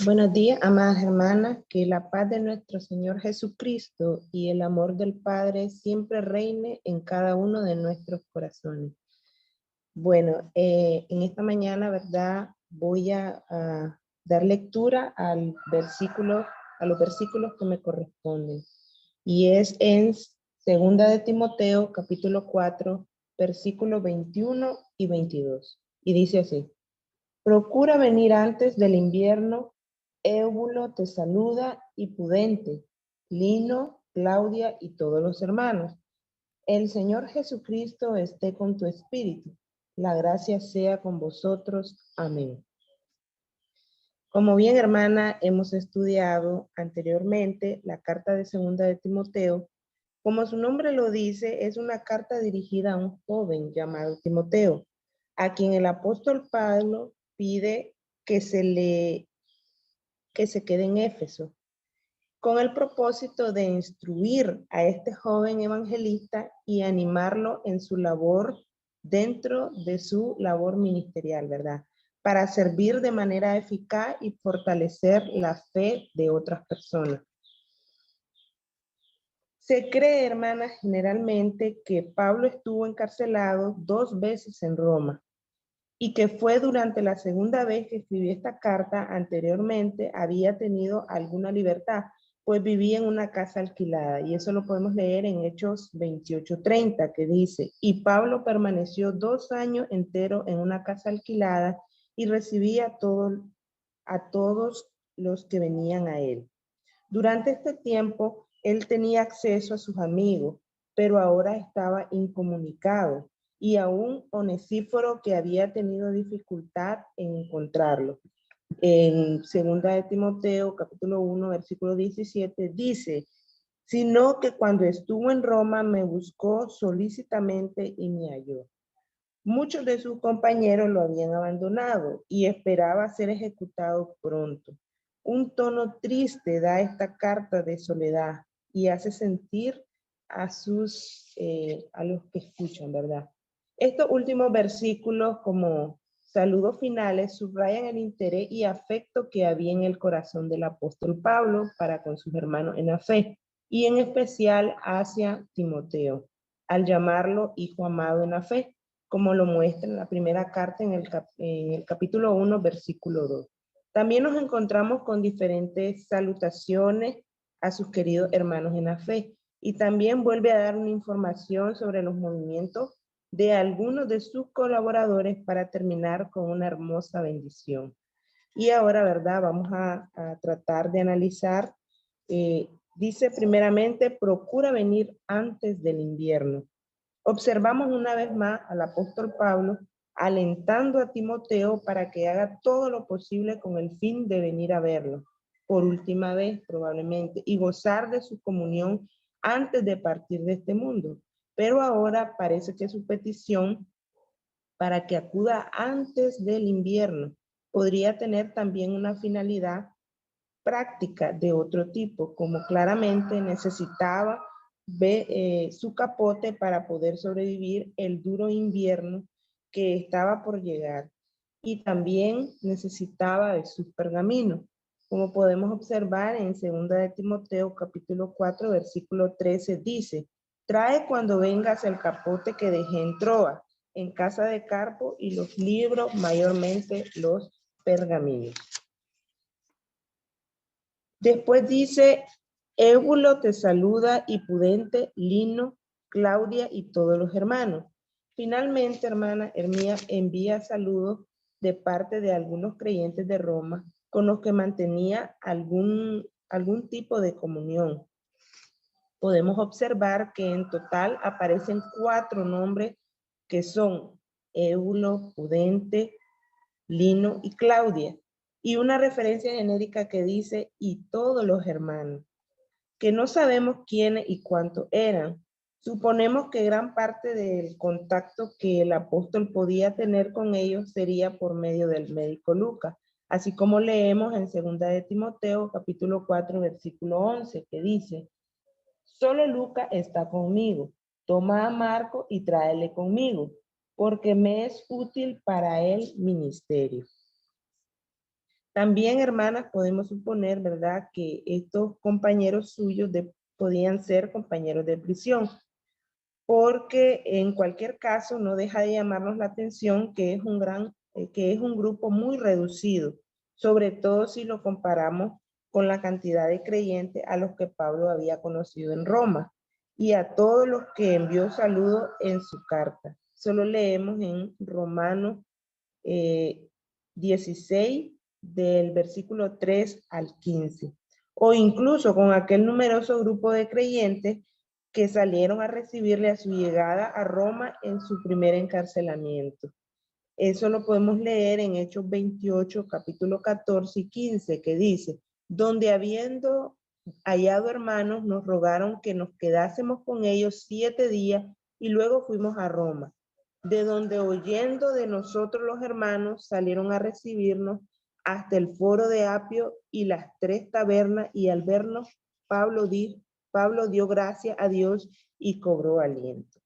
Buenos días, amadas hermanas, que la paz de nuestro Señor Jesucristo y el amor del Padre siempre reine en cada uno de nuestros corazones. Bueno, en esta mañana, ¿verdad? Voy a dar lectura a los versículos que me corresponden. Y es en Segunda de Timoteo, capítulo 4, versículos 21 y 22. Y dice así: procura venir antes del invierno. Éubulo te saluda y Pudente, Lino, Claudia y todos los hermanos. El Señor Jesucristo esté con tu espíritu. La gracia sea con vosotros. Amén. Como bien, hermana, hemos estudiado anteriormente la carta de Segunda de Timoteo. Como su nombre lo dice, es una carta dirigida a un joven llamado Timoteo, a quien el apóstol Pablo pide que se quede en Éfeso, con el propósito de instruir a este joven evangelista y animarlo en su labor dentro de su labor ministerial, ¿verdad? Para servir de manera eficaz y fortalecer la fe de otras personas. Se cree, hermanas, generalmente que Pablo estuvo encarcelado 2 veces en Roma y que fue durante la segunda vez que escribió esta carta. Anteriormente había tenido alguna libertad, pues vivía en una casa alquilada, y eso lo podemos leer en Hechos 28:30, que dice: y Pablo permaneció 2 años enteros en una casa alquilada y recibía a todos los que venían a él. Durante este tiempo, él tenía acceso a sus amigos, pero ahora estaba incomunicado, y aún Onesíforo, que había tenido dificultad en encontrarlo. En 2 de Timoteo, capítulo 1, versículo 17, dice: sino que cuando estuvo en Roma me buscó solícitamente y me halló. Muchos de sus compañeros lo habían abandonado y esperaba ser ejecutado pronto. Un tono triste da esta carta de soledad y hace sentir a los que escuchan, ¿verdad? Estos últimos versículos, como saludos finales, subrayan el interés y afecto que había en el corazón del apóstol Pablo para con sus hermanos en la fe, y en especial hacia Timoteo, al llamarlo hijo amado en la fe, como lo muestra en la primera carta en el capítulo 1, versículo 2. También nos encontramos con diferentes salutaciones a sus queridos hermanos en la fe, y también vuelve a dar una información sobre los movimientos de algunos de sus colaboradores para terminar con una hermosa bendición. Y ahora, ¿verdad? Vamos a tratar de analizar. Dice primeramente: procura venir antes del invierno. Observamos una vez más al apóstol Pablo alentando a Timoteo para que haga todo lo posible con el fin de venir a verlo, por última vez probablemente, y gozar de su comunión antes de partir de este mundo. Pero ahora parece que su petición para que acuda antes del invierno podría tener también una finalidad práctica de otro tipo, como claramente necesitaba su capote para poder sobrevivir el duro invierno que estaba por llegar, y también necesitaba de sus pergaminos, como podemos observar en 2 de Timoteo capítulo 4 versículo 13. Dice: trae cuando vengas el capote que dejé en Troa, en casa de Carpo, y los libros, mayormente los pergaminos. Después dice: Éubulo te saluda y Pudente, Lino, Claudia y todos los hermanos. Finalmente, hermana Hermía envía saludos de parte de algunos creyentes de Roma con los que mantenía algún tipo de comunión. Podemos observar que en total aparecen 4 nombres, que son Éubulo, Pudente, Lino y Claudia, y una referencia genérica que dice: y todos los hermanos, que no sabemos quiénes y cuántos eran. Suponemos que gran parte del contacto que el apóstol podía tener con ellos sería por medio del médico Lucas, así como leemos en 2 de Timoteo capítulo 4 versículo 11, que dice: solo Lucas está conmigo, toma a Marco y tráele conmigo, porque me es útil para el ministerio. También, hermanas, podemos suponer, ¿verdad?, que estos compañeros suyos podían ser compañeros de prisión, porque en cualquier caso no deja de llamarnos la atención que es un grupo muy reducido, sobre todo si lo comparamos con la cantidad de creyentes a los que Pablo había conocido en Roma y a todos los que envió saludos en su carta. Solo leemos en Romanos 16, del versículo 3 al 15. O incluso con aquel numeroso grupo de creyentes que salieron a recibirle a su llegada a Roma en su primer encarcelamiento. Eso lo podemos leer en Hechos 28, capítulo 14 y 15, que dice, donde habiendo hallado hermanos, nos rogaron que nos quedásemos con ellos 7 días y luego fuimos a Roma, de donde oyendo de nosotros los hermanos salieron a recibirnos hasta el foro de Apio y las 3 tabernas, y al vernos Pablo dio gracias a Dios y cobró aliento.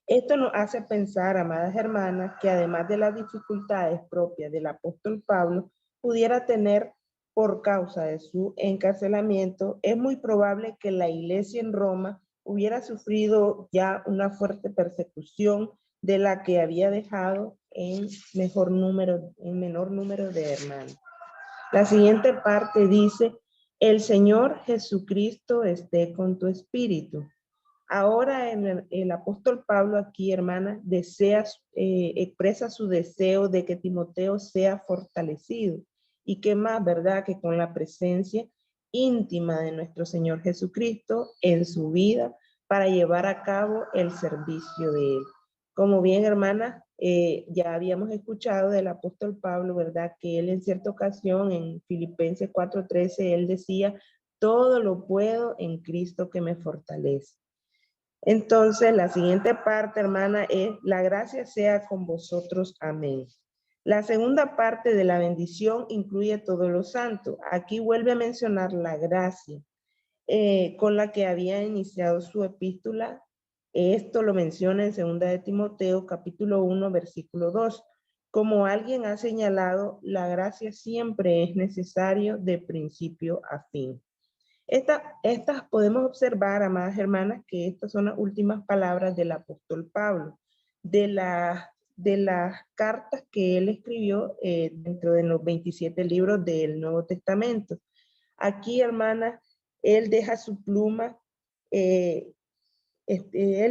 Esto nos hace pensar, amadas hermanas, que además de las dificultades propias del apóstol Pablo pudiera tener por causa de su encarcelamiento, es muy probable que la iglesia en Roma hubiera sufrido ya una fuerte persecución de la que había dejado en menor número de hermanos. La siguiente parte dice, el Señor Jesucristo esté con tu espíritu. Ahora el apóstol Pablo aquí, hermana, expresa su deseo de que Timoteo sea fortalecido. Y qué más, ¿verdad? Que con la presencia íntima de nuestro Señor Jesucristo en su vida para llevar a cabo el servicio de Él. Como bien, hermana, ya habíamos escuchado del apóstol Pablo, ¿verdad? Que él en cierta ocasión en Filipenses 4:13, él decía, todo lo puedo en Cristo que me fortalece. Entonces, la siguiente parte, hermana, es la gracia sea con vosotros. Amén. La segunda parte de la bendición incluye todos los santos. Aquí vuelve a mencionar la gracia con la que había iniciado su epístola. Esto lo menciona en 2 de Timoteo, capítulo 1, versículo 2. Como alguien ha señalado, la gracia siempre es necesario de principio a fin. Estas podemos observar, amadas hermanas, que estas son las últimas palabras del apóstol Pablo, de las cartas que él escribió dentro de los 27 libros del Nuevo Testamento. Aquí, hermanas, él deja su pluma, él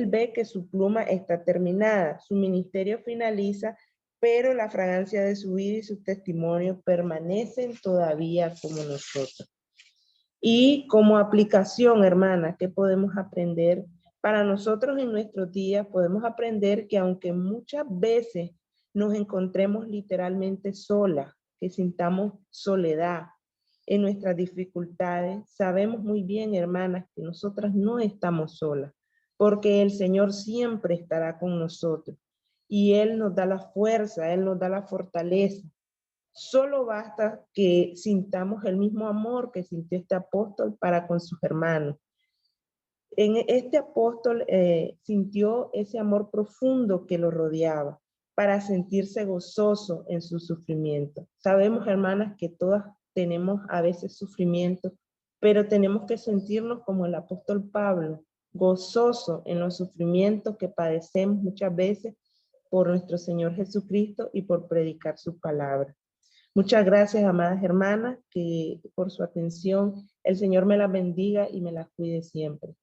ve que su pluma está terminada, su ministerio finaliza, pero la fragancia de su vida y su testimonio permanecen todavía como nosotros. Y como aplicación, hermana, ¿qué podemos aprender? Para nosotros en nuestros días podemos aprender que aunque muchas veces nos encontremos literalmente solas, que sintamos soledad en nuestras dificultades, sabemos muy bien, hermanas, que nosotras no estamos solas, porque el Señor siempre estará con nosotros y Él nos da la fuerza, Él nos da la fortaleza. Solo basta que sintamos el mismo amor que sintió este apóstol para con sus hermanos. Este apóstol sintió ese amor profundo que lo rodeaba para sentirse gozoso en su sufrimiento. Sabemos, hermanas, que todas tenemos a veces sufrimiento, pero tenemos que sentirnos como el apóstol Pablo, gozoso en los sufrimientos que padecemos muchas veces por nuestro Señor Jesucristo y por predicar su palabra. Muchas gracias, amadas hermanas, por su atención. El Señor me las bendiga y me las cuide siempre.